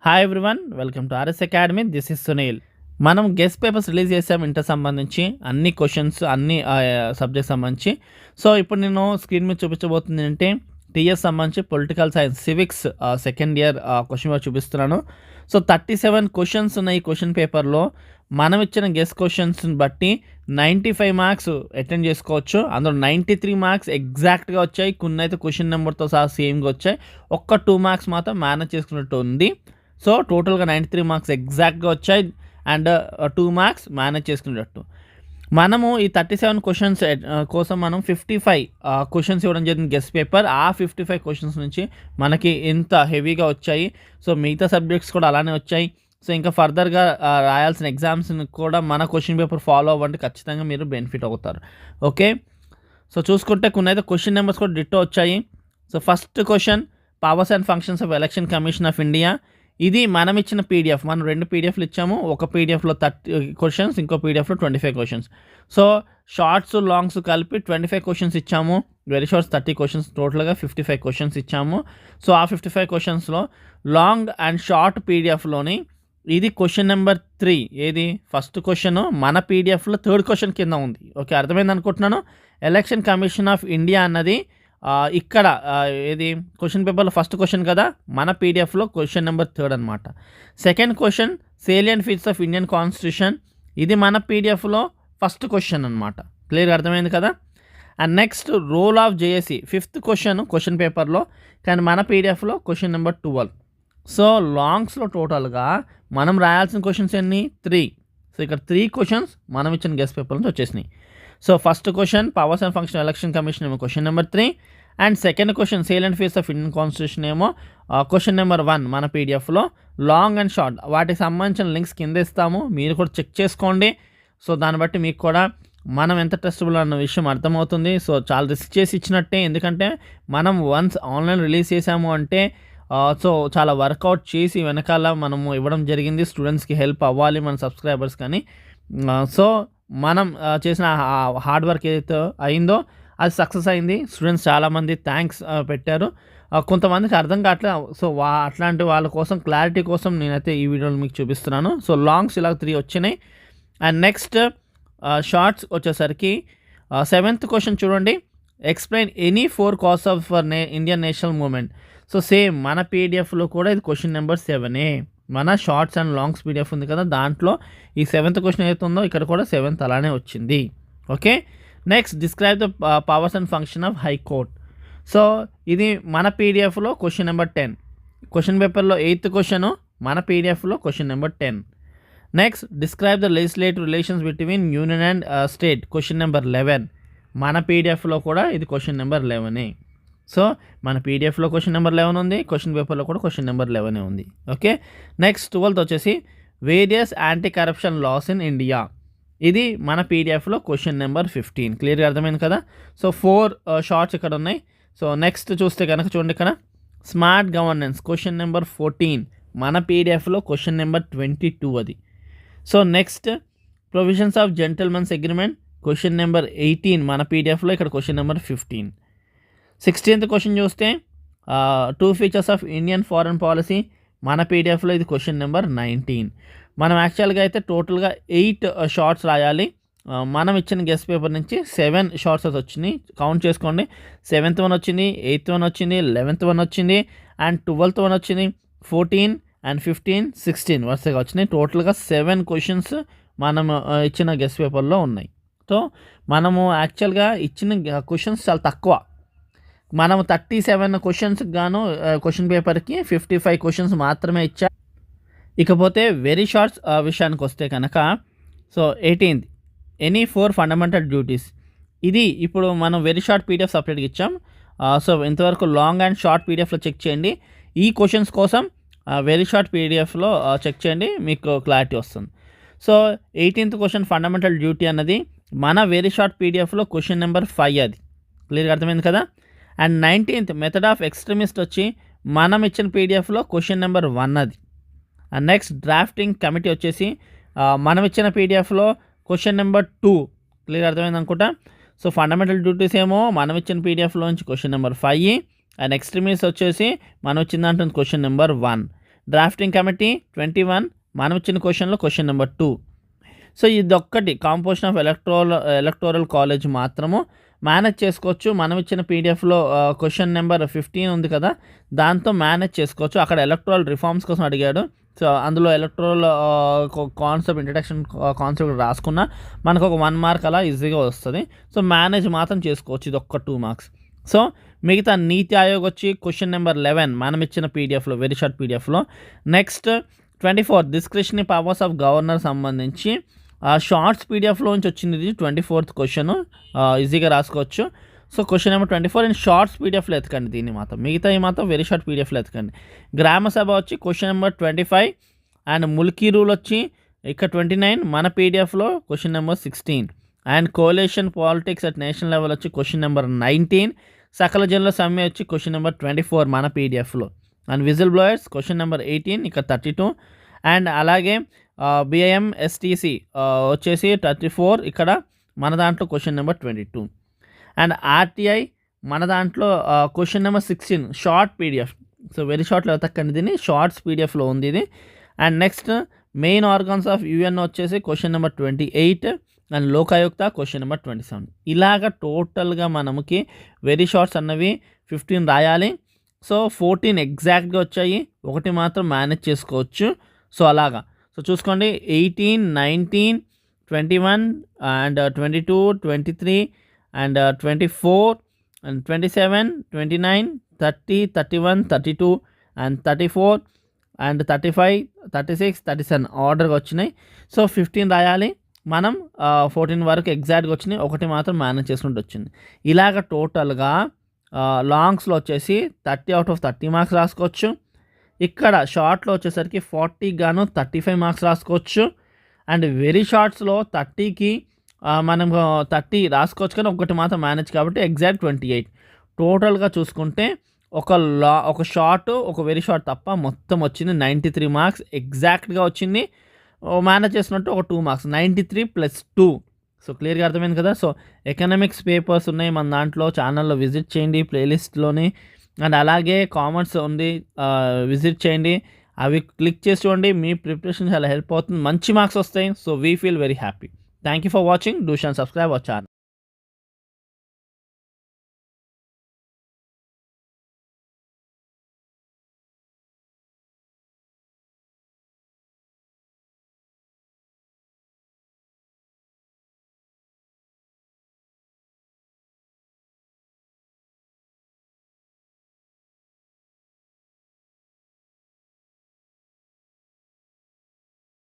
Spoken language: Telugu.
Hi everyone, welcome to RS academy. This is Sunil. మనం గెస్ట్ పేపర్స్ రిలీజ్ చేసాం ఇంటర్ సంబంధించి అన్ని క్వశ్చన్స్ అన్ని సబ్జెక్ట్ సంబంధించి. సో ఇప్పుడు నేను స్క్రీన్ మీద చూపించబోతుంది అంటే టీఎస్ సంబంధించి political science civics second year question paper చూపిస్తున్నాను. సో 37 క్వశ్చన్స్ ఉన్న ఈ క్వశ్చన్ పేపర్లో మనం ఇచ్చిన గెస్ట్ క్వశ్చన్స్ని బట్టి 95 మార్క్స్ అటెండ్ చేసుకోవచ్చు. అందులో 93 మార్క్స్ ఎగ్జాక్ట్గా వచ్చాయి. కొన్ని అయితే క్వశ్చన్ నెంబర్తో సహా సేమ్గా వచ్చాయి. ఒక్క 2 మార్క్స్ మాత్రం మేనేజ్ చేసుకున్నట్టు ఉంది. సో టోటల్గా 93 మార్క్స్ ఎగ్జాక్ట్గా వచ్చాయి అండ్ 2 మార్క్స్ మేనేజ్ చేసుకునేటట్టు. మనము ఈ 37 క్వశ్చన్స్ కోసం మనం 55 క్వశ్చన్స్ ఇవ్వడం జరిగింది గెస్ట్ పేపర్. ఆ 55 క్వశ్చన్స్ నుంచి మనకి ఎంత హెవీగా వచ్చాయి. సో మిగతా సబ్జెక్ట్స్ కూడా అలానే వచ్చాయి. సో ఇంకా ఫర్దర్గా రాయాల్సిన ఎగ్జామ్స్ని కూడా మన క్వశ్చన్ పేపర్ ఫాలో అవ్వండి, ఖచ్చితంగా మీరు బెనిఫిట్ అవుతారు. ఓకే, సో చూసుకుంటే కొన్ని అయితే క్వశ్చన్ నెంబర్స్ కూడా డిట్టో వచ్చాయి. So first question, powers and functions of election commission of India. ఇది మనం ఇచ్చిన పీడిఎఫ్. మనం 2 పీడిఎఫ్లు ఇచ్చాము. ఒక పీడిఎఫ్లో 30 క్వశ్చన్స్, ఇంకో పీడిఎఫ్లో 25 క్వశ్చన్స్. సో షార్ట్స్ లాంగ్స్ కలిపి 25 క్వశ్చన్స్ ఇచ్చాము. వెరీ షార్ట్స్ 30 క్వశ్చన్స్, టోటల్గా 55 క్వశ్చన్స్ ఇచ్చాము. సో ఆ 55 క్వశ్చన్స్లో లాంగ్ అండ్ షార్ట్ పీడిఎఫ్లోని ఇది క్వశ్చన్ నెంబర్ 3. ఏది ఫస్ట్ క్వశ్చన్ మన పీడిఎఫ్లో 3rd క్వశ్చన్ కింద ఉంది. ఓకే, అర్థమైంది అనుకుంటున్నాను. ఎలక్షన్ కమిషన్ ఆఫ్ ఇండియా అన్నది ఇక్కడ ఇది క్వశ్చన్ పేపర్లో ఫస్ట్ క్వశ్చన్ కదా, మన పీడిఎఫ్లో క్వశ్చన్ నెంబర్ 3rd అనమాట. Second question, salient features of Indian constitution. ఇది మన పీడిఎఫ్లో ఫస్ట్ క్వశ్చన్ అనమాట. క్లియర్గా అర్థమైంది కదా. And next, role of JAC 5th question పేపర్లో, కానీ మన పీడిఎఫ్లో క్వశ్చన్ నెంబర్ 12. సో లాంగ్స్లో టోటల్గా మనం రాయాల్సిన క్వశ్చన్స్ ఎన్ని? 3. సో ఇక్కడ 3 క్వశ్చన్స్ మనం ఇచ్చిన గెస్ట్ పేపర్ నుంచి వచ్చేసినాయి. So first question, powers and function election commission ఏమో question number 3. And second question, salient features of Indian constitution ఏమో క్వశ్చన్ నెంబర్ 1 మన పీడిఎఫ్లో. లాంగ్ అండ్ షార్ట్ వాటికి సంబంధించిన లింక్స్ కింద ఇస్తాము, మీరు కూడా చెక్ చేసుకోండి. సో దాన్ని బట్టి మీకు కూడా మనం ఎంత ట్రస్టబుల్ అన్న విషయం అర్థమవుతుంది. సో చాలా రిస్క్ చేసి ఇచ్చినట్టే, ఎందుకంటే మనం వన్స్ ఆన్లైన్ రిలీజ్ చేసాము అంటే సో చాలా వర్కౌట్ చేసి వెనకాల మనము ఇవ్వడం జరిగింది. స్టూడెంట్స్కి హెల్ప్ అవ్వాలి, మన సబ్స్క్రైబర్స్ కానీ. సో మనం చేసిన హార్డ్ వర్క్ ఏదైతే అయిందో అది సక్సెస్ అయింది. స్టూడెంట్స్ చాలామంది థ్యాంక్స్ పెట్టారు. కొంతమందికి అర్థం కావట్లేదు. సో అట్లాంటి వాళ్ళ కోసం, క్లారిటీ కోసం నేనైతే ఈ వీడియోలో మీకు చూపిస్తున్నాను. సో లాంగ్స్ ఇలా 3 వచ్చినాయి. అండ్ నెక్స్ట్ షార్ట్స్ వచ్చేసరికి 7th క్వశ్చన్ చూడండి, explain any 4 cause of Indian national movement. So same మన పీడిఎఫ్లో కూడా ఇది క్వశ్చన్ నెంబర్ 7. మన షార్ట్స్ అండ్ లాంగ్స్ పీడిఎఫ్ ఉంది కదా, దాంట్లో ఈ 7th క్వశ్చన్ ఏదైతే ఉందో ఇక్కడ కూడా 7th అలానే వచ్చింది. Okay, next, describe the powers and function of high court. So ఇది మన పీడిఎఫ్లో క్వశ్చన్ నెంబర్ 10. క్వశ్చన్ పేపర్లో 8th క్వశ్చన్, మన పీడిఎఫ్లో question number 10. Next, describe the legislative relations between union and state, question number 11. మన పీడిఎఫ్లో కూడా ఇది క్వశ్చన్ నెంబర్ 11. సో మన పీడిఎఫ్లో క్వశ్చన్ నెంబర్ 11 ఉంది, క్వశ్చన్ పేపర్లో కూడా క్వశ్చన్ నెంబర్ 11 ఉంది. ఓకే, నెక్స్ట్ 12th వచ్చేసి various anti corruption laws in India. ఇది మన పీడిఎఫ్లో క్వశ్చన్ నెంబర్ 15. క్లియర్గా అర్థమైంది కదా. సో 4 షార్ట్స్ ఇక్కడ ఉన్నాయి. సో నెక్స్ట్ చూస్తే కనుక చూడండి, ఇక్కడ స్మార్ట్ గవర్నెన్స్ క్వశ్చన్ నెంబర్ 14. మన పీడిఎఫ్లో క్వశ్చన్ నెంబర్ 22 అది. So next, provisions of gentlemen's agreement question number 18. మన పీడిఎఫ్లో ఇక్కడ క్వశ్చన్ నెంబర్ 15. 16th క్వశ్చన్ చూస్తే 2 features of Indian foreign policy. మన పీడిఎఫ్లో ఇది క్వశ్చన్ నెంబర్ 19. మనం యాక్చువల్గా అయితే టోటల్గా 8 షార్ట్స్ రాయాలి. మనం ఇచ్చిన గెస్ట్ పేపర్ నుంచి 7 షార్ట్స్ అయితే వచ్చినాయి. కౌంట్ చేసుకోండి, 7th వన్ వచ్చింది, 8th వన్ వచ్చింది, 11th వన్ వచ్చింది, అండ్ 12th వన్ వచ్చింది, 14 అండ్ 15, 16 వరుసగా వచ్చినాయి. టోటల్గా 7 క్వశ్చన్స్ మనం ఇచ్చిన గెస్ట్ పేపర్లో ఉన్నాయి. సో మనము యాక్చువల్గా ఇచ్చిన క్వశ్చన్స్ చాలా తక్కువ. మనం 37 క్వశ్చన్స్కి గాను క్వశ్చన్ పేపర్కి 55 క్వశ్చన్స్ మాత్రమే ఇచ్చా. ఇకపోతే వెరీ షార్ట్స్ విషయానికి వస్తే కనుక, so 18th, any 4 fundamental duties. ఇది ఇప్పుడు మనం వెరీ షార్ట్ పీడిఎఫ్ సపరేట్గా ఇచ్చాం. సో ఇంతవరకు లాంగ్ అండ్ షార్ట్ పీడిఎఫ్లో చెక్ చేయండి. ఈ క్వశ్చన్స్ కోసం వెరీ షార్ట్ పీడిఎఫ్లో చెక్ చేయండి, మీకు క్లారిటీ వస్తుంది. So 18th question, fundamental duty అన్నది మన వెరీ షార్ట్ పీడిఎఫ్లో క్వశ్చన్ నెంబర్ 5 అది. క్లియర్గా అర్థమైంది కదా. And 19th, method of extremist వచ్చి మనం ఇచ్చిన పీడిఎఫ్లో క్వశ్చన్ నెంబర్ 1 అది. అండ్ నెక్స్ట్, డ్రాఫ్టింగ్ కమిటీ వచ్చేసి మనం ఇచ్చిన పీడిఎఫ్లో క్వశ్చన్ నెంబర్ 2. క్లియర్ అర్థమైంది అనుకుంటా. సో ఫండమెంటల్ డ్యూటీస్ ఏమో మనం ఇచ్చిన పీడిఎఫ్లో నుంచి క్వశ్చన్ నెంబర్ 5. అండ్ ఎక్స్ట్రీమిస్ట్ వచ్చేసి మనం వచ్చిన దాంట్లో క్వశ్చన్ నెంబర్ 1. డ్రాఫ్టింగ్ కమిటీ 21 మనం ఇచ్చిన క్వశ్చన్లో క్వశ్చన్ నెంబర్ 2. సో ఇదొక్కటి కాంపోజిషన్ ఆఫ్ ఎలక్టోరల్ కాలేజ్ మాత్రము మేనేజ్ చేసుకోవచ్చు. మనం ఇచ్చిన పీడిఎఫ్లో క్వశ్చన్ నెంబర్ 15 ఉంది కదా, దాంతో మేనేజ్ చేసుకోవచ్చు. అక్కడ ఎలక్టోరల్ రిఫార్మ్స్ కోసం అడిగాడు. సో అందులో ఎలక్టోరల్ కాన్సెప్ట్, ఇంట్రడక్షన్ కాన్సెప్ట్ రాసుకున్నా మనకు ఒక 1 మార్క్ అలా ఈజీగా వస్తుంది. సో మేనేజ్ మాత్రం చేసుకోవచ్చు, ఇది ఒక్క 2 మార్క్స్. సో మిగతా నీతి ఆయోగ్ వచ్చి క్వశ్చన్ నెంబర్ 11 మనం ఇచ్చిన పీడిఎఫ్లో, వెరీ షార్ట్ పీడిఎఫ్లో. Next 24 discretionary powers of governor సంబంధించి షార్ట్స్ పీడిఎఫ్లోంచి వచ్చింది. ఇది 24th క్వశ్చన్, ఈజీగా రాసుకోవచ్చు. So question number 24 and shorts పీడిఎఫ్లో ఎతకండి దీన్ని మాత్రం, మిగతా ఈ మాత్రం వెరీ షార్ట్ పీడిఎఫ్లో ఎతకండి. గ్రామ సభ వచ్చి question number 25 and Mulki rule వచ్చి ఇక్కడ 29 మన పీడిఎఫ్లో question number 16 and coalition politics at national level వచ్చి క్వశ్చన్ నెంబర్ 19. సకల జనుల సమ్మె వచ్చి క్వశ్చన్ నెంబర్ 24 మన పీడిఎఫ్లో. And whistle blowers question number 18 ఇక్కడ 32 అండ్ అలాగే BIMSTC వచ్చేసి 34 ఇక్కడ మన దాంట్లో క్వశ్చన్ నెంబర్ 22 అండ్ RTI మన దాంట్లో question number 16 short PDF. So very షార్ట్లో వెతకండి దీన్ని, షార్ట్స్ పీడిఎఫ్లో ఉంది ఇది. And next main organs of UN వచ్చేసి question number 28 and Lokayukta question number 27. ఇలాగ టోటల్గా మనకి వెరీ షార్ట్స్ అన్నవి 15 రాయాలి. సో 14 ఎగ్జాక్ట్గా వచ్చాయి, ఒకటి మాత్రం మేనేజ్ చేసుకోవచ్చు. సో అలాగా, సో చూసుకోండి 18, 19, 21 and 22, 23 and 24 and 27, 29, 30, 31, 32 and 34 and 35, 36, 37 ఆర్డర్గా వచ్చినాయి. సో 15 రాయాలి మనం, 14 వరకు ఎగ్జాక్ట్గా వచ్చినాయి, ఒకటి మాత్రం మేనేజ్ చేసుకుంటూ వచ్చింది. ఇలాగ టోటల్గా లాంగ్స్లో వచ్చేసి 30 out of 30 మార్క్స్ రాసుకోవచ్చు. ఇక్కడ షార్ట్లో వచ్చేసరికి 40 గాను 35 మార్క్స్ రాసుకోవచ్చు. అండ్ వెరీ షార్ట్స్లో 30కి మనం 30 రాసుకోవచ్చు, కానీ ఒకటి మాత్రం మేనేజ్ కాబట్టి ఎగ్జాక్ట్ 28. టోటల్గా చూసుకుంటే ఒక షార్ట్, ఒక వెరీ షార్ట్ తప్ప మొత్తం వచ్చింది 93 మార్క్స్ ఎగ్జాక్ట్గా వచ్చింది. మేనేజ్ చేసినట్టు ఒక 2 మార్క్స్, 93 + 2. సో క్లియర్గా అర్థమైంది కదా. సో ఎకనామిక్స్ పేపర్స్ ఉన్నాయి మన దాంట్లో, ఛానల్లో విజిట్ చేయండి ప్లేలిస్ట్లోని. అండ్ అలాగే కామెంట్స్ ఉంది, విజిట్ చేయండి, అవి క్లిక్ చేసి చూడండి. మీ ప్రిపరేషన్ చాలా హెల్ప్ అవుతుంది, మంచి మార్క్స్ వస్తాయి. So we feel very happy. Thank you for watching. Do షాన్ సబ్స్క్రైబ్ అవర్ ఛానల్.